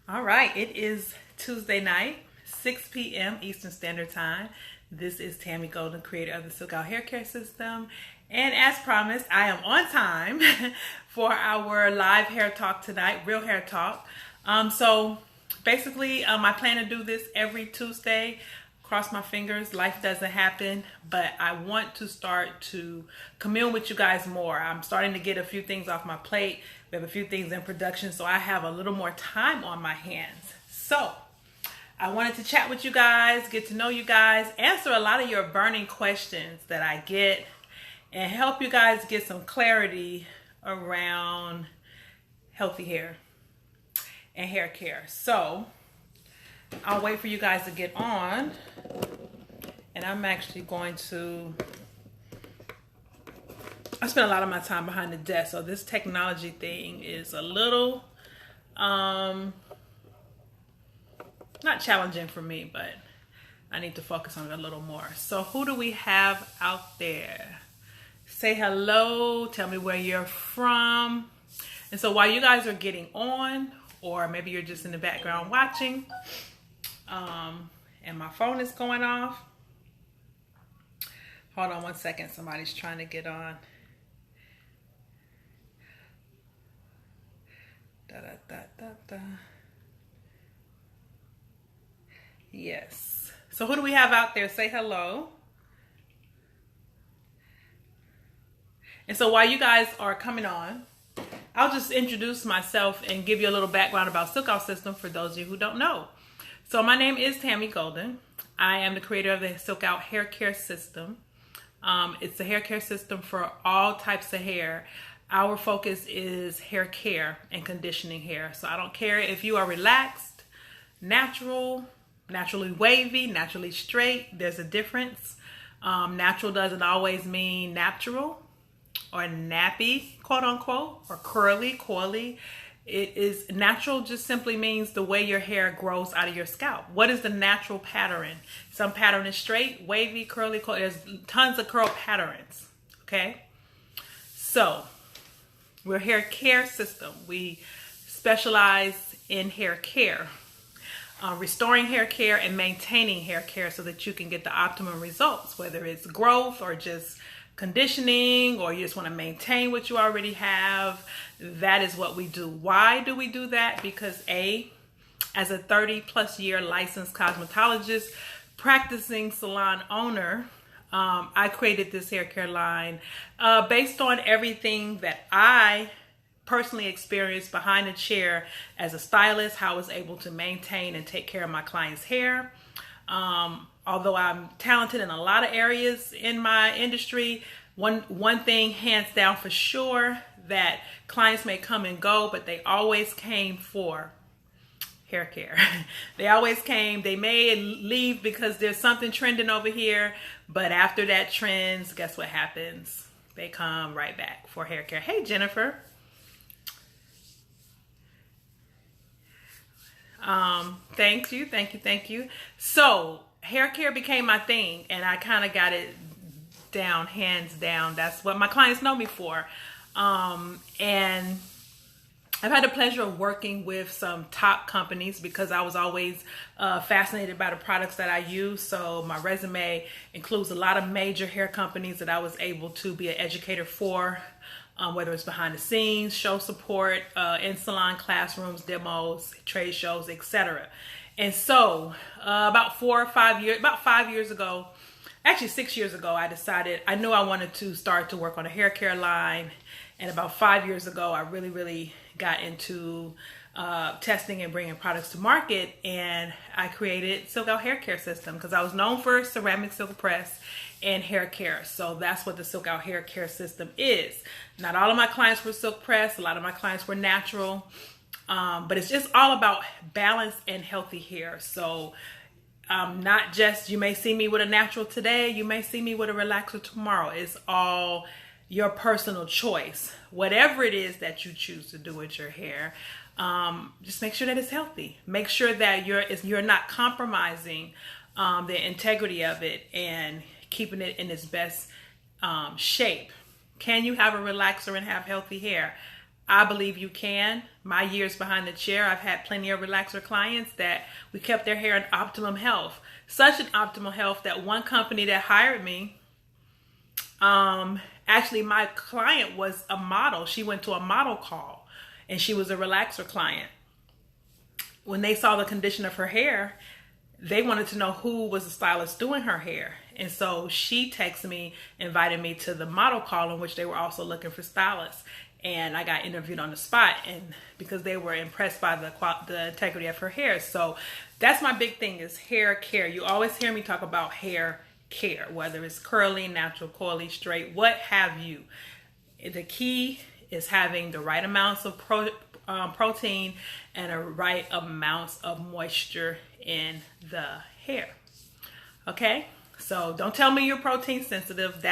All right, it is Tuesday night, 6 p.m. Eastern Standard Time. This is Tammy Golden, creator of the Silk Out Hair Care System. And as promised, I am on time for our live hair talk tonight, real hair talk. So basically, I plan to do this every Tuesday. Cross my fingers, life doesn't happen, but I want to start to commune with you guys more. I'm starting to get a few things off my plate. We have a few things in production, so I have a little more time on my hands. So I wanted to chat with you guys, get to know you guys, answer a lot of your burning questions that I get, and help you guys get some clarity around healthy hair and hair care. So I'll wait for you guys to get on, and I'm actually going to, I spend a lot of my time behind the desk, so this technology thing is a little, not challenging for me, but I need to focus on it a little more. So who do we have out there? Say hello, tell me where you're from. And so while you guys are getting on, or maybe you're just in the background watching, and my phone is going off. Hold on one second. Somebody's trying to get on. Da, da, da, da, da. Yes. So who do we have out there? Say hello. And so while you guys are coming on, I'll just introduce myself and give you a little background about Silk Out System for those of you who don't know. So my name is Tammy Golden. I am the creator of the Silk Out Hair Care System. It's a hair care system for all types of hair. Our focus is hair care and conditioning hair. So I don't care if you are relaxed, natural, naturally wavy, naturally straight. There's a difference. Natural doesn't always mean natural or nappy, quote unquote, or curly, coily. It is natural, just simply means the way your hair grows out of your scalp. What is the natural pattern? Some pattern is straight, wavy, curly, coily. There's tons of curl patterns, okay? So we're a hair care system. We specialize in hair care, restoring hair care and maintaining hair care so that you can get the optimum results, whether it's growth or just conditioning, or you just want to maintain what you already have. That is what we do. Why do we do that? Because as a 30+ year licensed cosmetologist, practicing salon owner, I created this hair care line based on everything that I personally experienced behind the chair as a stylist, how I was able to maintain and take care of my clients' hair. Although I'm talented in a lot of areas in my industry, one thing hands down for sure, that clients may come and go, but they always came for hair care. They always came. They may leave because there's something trending over here, but after that trends, guess what happens? They come right back for hair care. Hey, Jennifer. Thank you. So hair care became my thing, and I kind of got it down, hands down. That's what my clients know me for. And I've had the pleasure of working with some top companies because I was always fascinated by the products that I use. So my resume includes a lot of major hair companies that I was able to be an educator for, whether it's behind the scenes, show support, in salon classrooms, demos, trade shows, etc. And so about 5 years ago, actually 6 years ago, I knew I wanted to start to work on a hair care line. And about 5 years ago, I really got into testing and bringing products to market. And I created Silk Out Hair Care System because I was known for ceramic silk press and hair care. So that's what the Silk Out Hair Care System is. Not all of my clients were silk press. A lot of my clients were natural. But it's just all about balance and healthy hair. So not just, you may see me with a natural today, you may see me with a relaxer tomorrow. It's all your personal choice. Whatever it is that you choose to do with your hair, just make sure that it's healthy. Make sure that you're not compromising the integrity of it and keeping it in its best shape. Can you have a relaxer and have healthy hair? I believe you can, my years behind the chair, I've had plenty of relaxer clients that we kept their hair in optimum health. Such an optimal health that one company that hired me, actually my client was a model. She went to a model call and she was a relaxer client. When they saw the condition of her hair, they wanted to know who was the stylist doing her hair. And so she texted me, invited me to the model call in which they were also looking for stylists. And I got interviewed on the spot, and because they were impressed by the integrity of her hair. So that's my big thing, is hair care. You always hear me talk about hair care, whether it's curly, natural, coily, straight, what have you. The key is having the right amounts of protein and the right amounts of moisture in the hair. Okay? So don't tell me you're protein sensitive.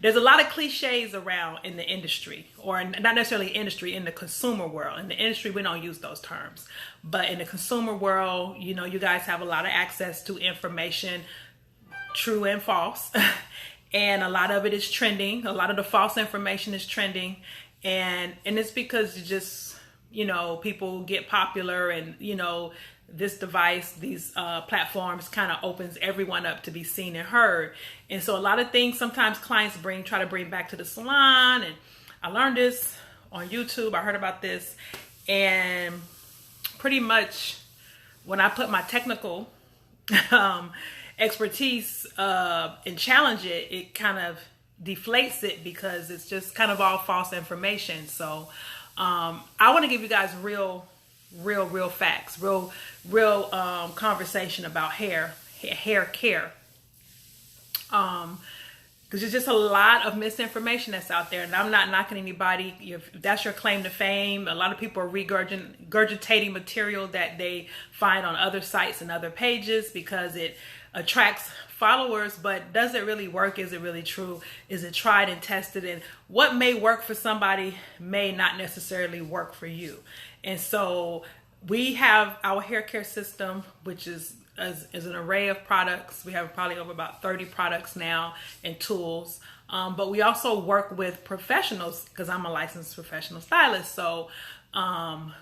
There's a lot of cliches around in the industry, or not necessarily industry, in the consumer world. In the industry, we don't use those terms. But in the consumer world, you know, you guys have a lot of access to information, true and false. And a lot of it is trending. A lot of the false information is trending. And it's because you know, people get popular, and, you know, this device, these platforms kind of opens everyone up to be seen and heard. And so a lot of things sometimes clients try to bring back to the salon. And I learned this on YouTube. I heard about this. And pretty much when I put my technical expertise and challenge it, it kind of deflates it, because it's just kind of all false information. So I want to give you guys real facts, real conversation about hair care. Because there's just a lot of misinformation that's out there, and I'm not knocking anybody. If that's your claim to fame, a lot of people are regurgitating material that they find on other sites and other pages because it attracts followers. But does it really work? Is it really true? Is it tried and tested? And what may work for somebody may not necessarily work for you. And so we have our hair care system, which is an array of products. We have probably over about 30 products now and tools. But we also work with professionals, because I'm a licensed professional stylist. So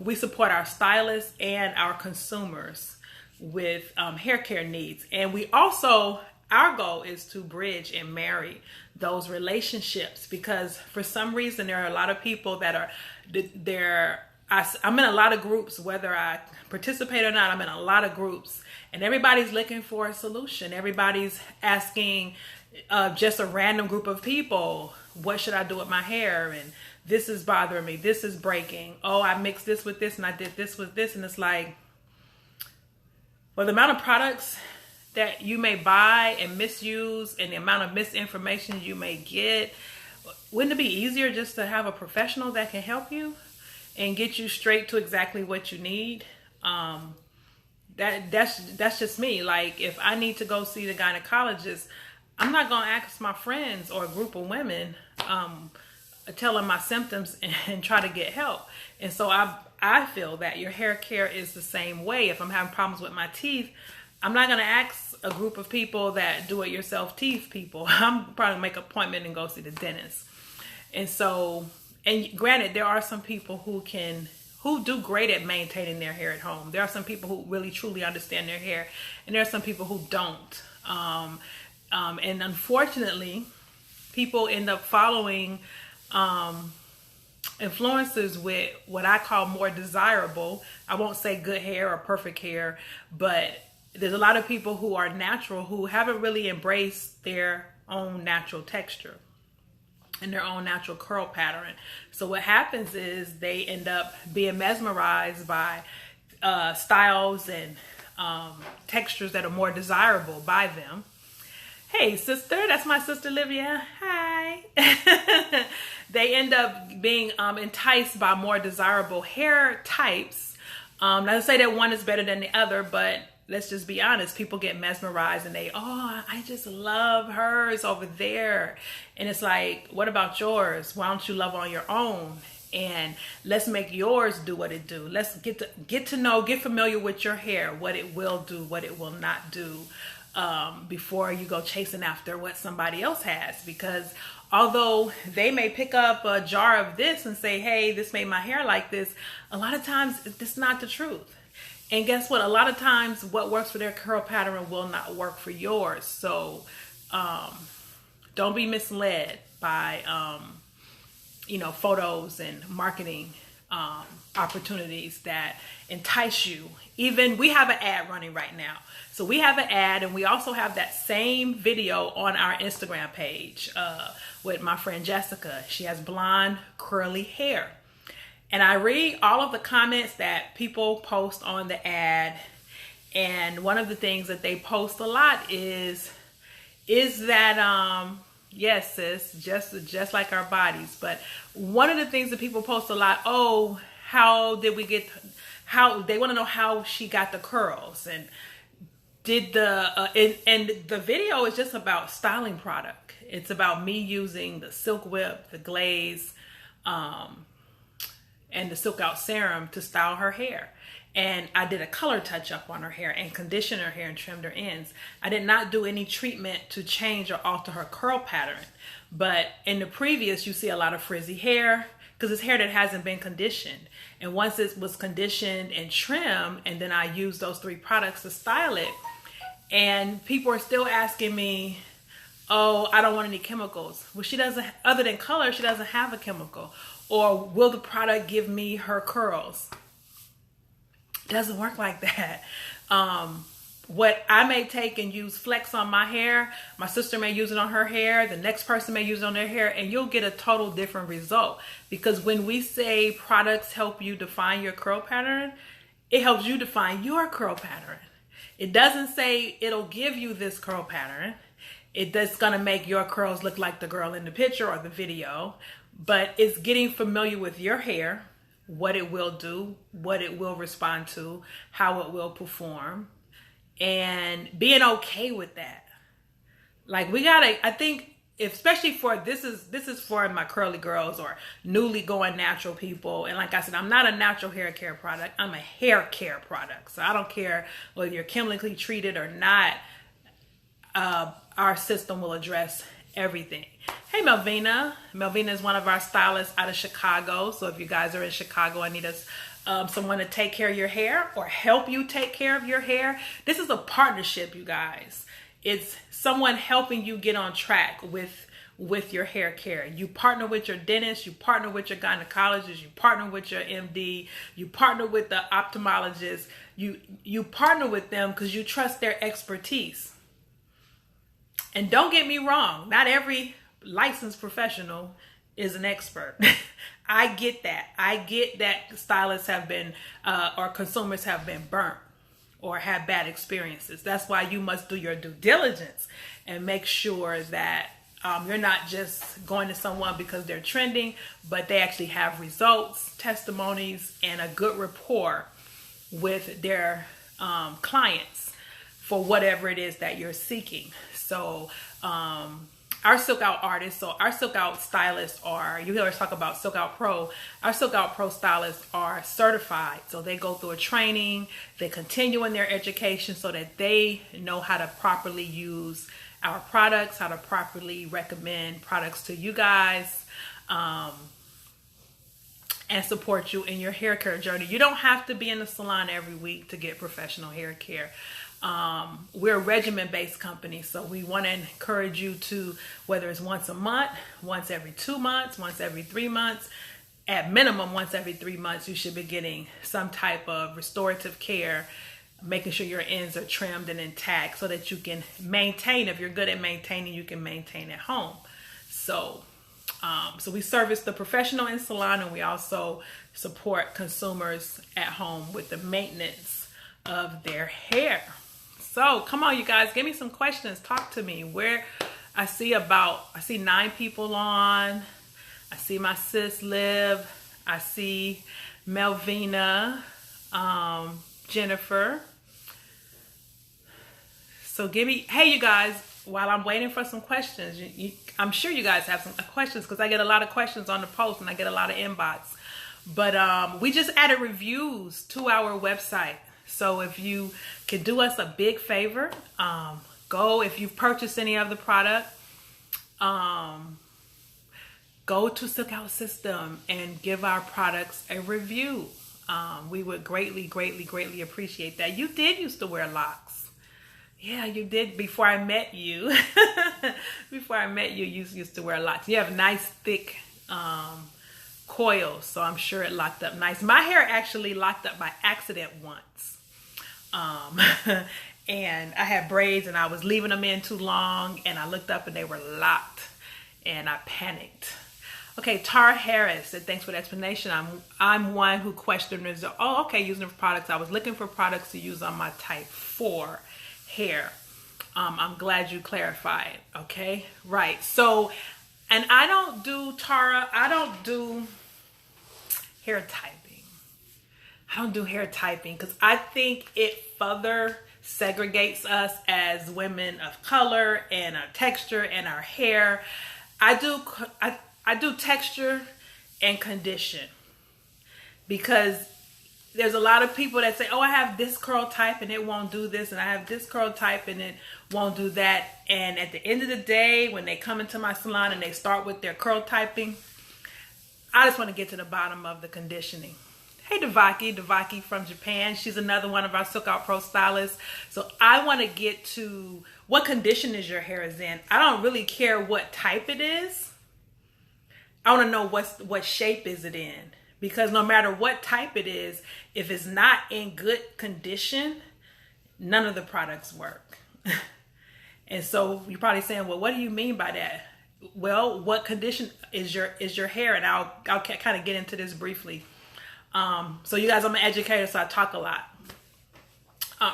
we support our stylists and our consumers with hair care needs. And we also, our goal is to bridge and marry those relationships, because for some reason there are a lot of people that are, I'm in a lot of groups, whether I participate or not. I'm in a lot of groups, and everybody's looking for a solution. Everybody's asking just a random group of people, what should I do with my hair? And this is bothering me. This is breaking. Oh, I mixed this with this, and I did this with this. And it's like, well, the amount of products that you may buy and misuse, and the amount of misinformation you may get, wouldn't it be easier just to have a professional that can help you and get you straight to exactly what you need? That's just me. Like, if I need to go see the gynecologist, I'm not gonna ask my friends or a group of women, tell them my symptoms and try to get help. And so I feel that your hair care is the same way. If I'm having problems with my teeth, I'm not gonna ask a group of people that do it yourself teeth people. I'm probably make an appointment and go see the dentist. And so, and granted, there are some people who do great at maintaining their hair at home. There are some people who really truly understand their hair, and there are some people who don't. And unfortunately, people end up following influencers with what I call more desirable, I won't say good hair or perfect hair, but there's a lot of people who are natural who haven't really embraced their own natural texture and their own natural curl pattern. So what happens is they end up being mesmerized by styles and textures that are more desirable by them. Hey sister, that's my sister Livia. Hi. They end up being enticed by more desirable hair types. Not to say that one is better than the other, but let's just be honest. People get mesmerized and I just love hers over there. And it's like, what about yours? Why don't you love on your own? And let's make yours do what it do. Let's get to know, get familiar with your hair, what it will do, what it will not do, before you go chasing after what somebody else has. Because although they may pick up a jar of this and say, hey, this made my hair like this, a lot of times it's not the truth. And guess what? A lot of times what works for their curl pattern will not work for yours. So don't be misled by, photos and marketing opportunities that entice you. Even we have an ad running right now. So we have an ad, and we also have that same video on our Instagram page with my friend Jessica. She has blonde curly hair. And I read all of the comments that people post on the ad. And one of the things that they post a lot is that, yes, sis, just like our bodies. But one of the things that people post a lot, oh, how they want to know how she got the curls, and and the video is just about styling product. It's about me using the Silk Whip, the glaze, and the Silk Out serum to style her hair. And I did a color touch up on her hair and conditioned her hair and trimmed her ends. I did not do any treatment to change or alter her curl pattern. But in the previous, you see a lot of frizzy hair because it's hair that hasn't been conditioned. And once it was conditioned and trimmed, and then I used those 3 products to style it, and people are still asking me, oh, I don't want any chemicals. Well, she doesn't, other than color, she doesn't have a chemical. Or will the product give me her curls? It doesn't work like that. What I may take and use flex on my hair, my sister may use it on her hair, the next person may use it on their hair, and you'll get a total different result. Because when we say products help you define your curl pattern, it helps you define your curl pattern. It doesn't say it'll give you this curl pattern. It's gonna make your curls look like the girl in the picture or the video, but it's getting familiar with your hair, what it will do, what it will respond to, how it will perform, and being okay with that. Like, we gotta, I think, especially for, this is for my curly girls or newly going natural people. And like I said, I'm not a natural hair care product. I'm a hair care product. So I don't care whether you're chemically treated or not. Our system will address everything. Hey, Melvina. Melvina is one of our stylists out of Chicago. So if you guys are in Chicago and need us, someone to take care of your hair or help you take care of your hair, this is a partnership, you guys. It's someone helping you get on track with your hair care. You partner with your dentist, you partner with your gynecologist, you partner with your MD, you partner with the ophthalmologist. You partner with them because you trust their expertise. And don't get me wrong, not every licensed professional is an expert. I get that. I get that stylists have been, or consumers have been burnt or have bad experiences. That's why you must do your due diligence and make sure that you're not just going to someone because they're trending, but they actually have results, testimonies, and a good rapport with their clients for whatever it is that you're seeking. So our Silk Out artists, so our Silk Out stylists are, you hear us talk about Silk Out Pro, our Silk Out Pro stylists are certified. So they go through a training, they continue in their education so that they know how to properly use our products, how to properly recommend products to you guys, and support you in your hair care journey. You don't have to be in the salon every week to get professional hair care. We're a regimen-based company, so we want to encourage you to, whether it's once a month, once every 2 months, once every 3 months, at minimum once every 3 months, you should be getting some type of restorative care, making sure your ends are trimmed and intact so that you can maintain. If you're good at maintaining, you can maintain at home. So we service the professional in salon, and we also support consumers at home with the maintenance of their hair. So come on, you guys, give me some questions. Talk to me. I see 9 people on. I see my sis Liv. I see Melvina, Jennifer. So hey, you guys, while I'm waiting for some questions, I'm sure you guys have some questions because I get a lot of questions on the post and I get a lot of inbox. But we just added reviews to our website. So if you could do us a big favor, go, if you've purchased any of the product, go to Silk Out System and give our products a review. We would greatly, greatly, greatly appreciate that. You did used to wear locks. Yeah, you did before I met you. Before I met you, you used to wear locks. You have nice, thick coils, so I'm sure it locked up nice. My hair actually locked up by accident once. And I had braids and I was leaving them in too long, and I looked up and they were locked, and I panicked. Okay, Tara Harris said, thanks for the explanation. I'm one who questioned, oh, okay, using it for products. I was looking for products to use on my type 4 hair. I'm glad you clarified. Okay, right. So, and I don't do, Tara, I don't do hair typing. I don't do hair typing because I think it further segregates us as women of color and our texture and our hair. I do texture and condition, because there's a lot of people that say, oh, I have this curl type and it won't do this, and I have this curl type and it won't do that. And at the end of the day, when they come into my salon and they start with their curl typing, I just want to get to the bottom of the conditioning. Hey, Devaki from Japan. She's another one of our Silk Out Pro stylists. So I want to get to what condition is your hair is in. I don't really care what type it is. I want to know what shape is it in, because no matter what type it is, if it's not in good condition, none of the products work. And so you're probably saying, well, what do you mean by that? Well, what condition is your hair? And I'll kind of get into this briefly. So you guys, I'm an educator, so I talk a lot.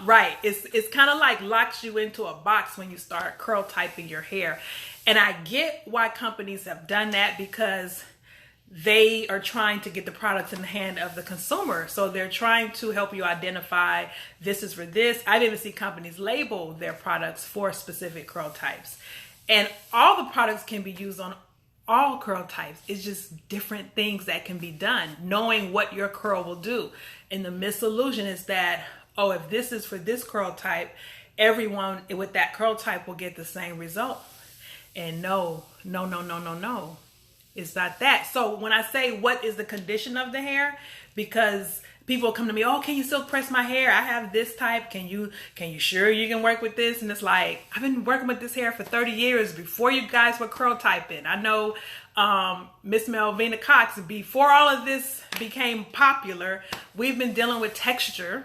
Right. It's kind of like locks you into a box when you start curl typing your hair. And I get why companies have done that, because they are trying to get the products in the hand of the consumer. So they're trying to help you identify this is for this. I've even seen companies label their products for specific curl types. And all the products can be used on all curl types. It's just different things that can be done, knowing what your curl will do. And the misillusion is that, oh, if this is for this curl type, everyone with that curl type will get the same result. And no. It's not that. So when I say what is the condition of the hair, because people come to me, oh, can you still press my hair? I have this type. Can you sure you can work with this? And it's like, I've been working with this hair for 30 years before you guys were curl typing. I know Miss Melvina Cox, before all of this became popular, we've been dealing with texture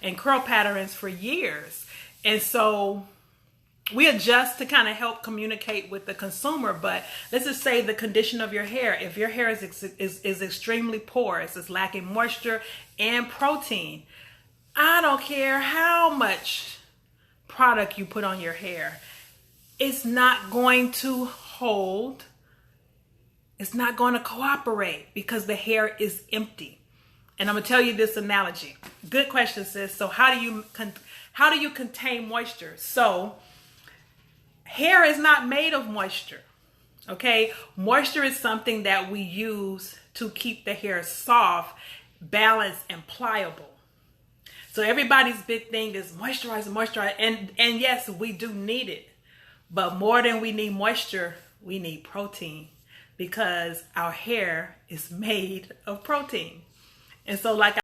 and curl patterns for years. And so we adjust to kind of help communicate with the consumer. But let's just say the condition of your hair. If your hair is extremely porous, it's lacking moisture and protein, I don't care how much product you put on your hair, it's not going to hold. It's not going to cooperate, because the hair is empty. And I'm going to tell you this analogy. Good question, sis. So how do you contain moisture? So hair is not made of moisture, okay? Moisture is something that we use to keep the hair soft, balanced, and pliable. So everybody's big thing is moisturize. And yes, we do need it. But more than we need moisture, we need protein, because our hair is made of protein. And so like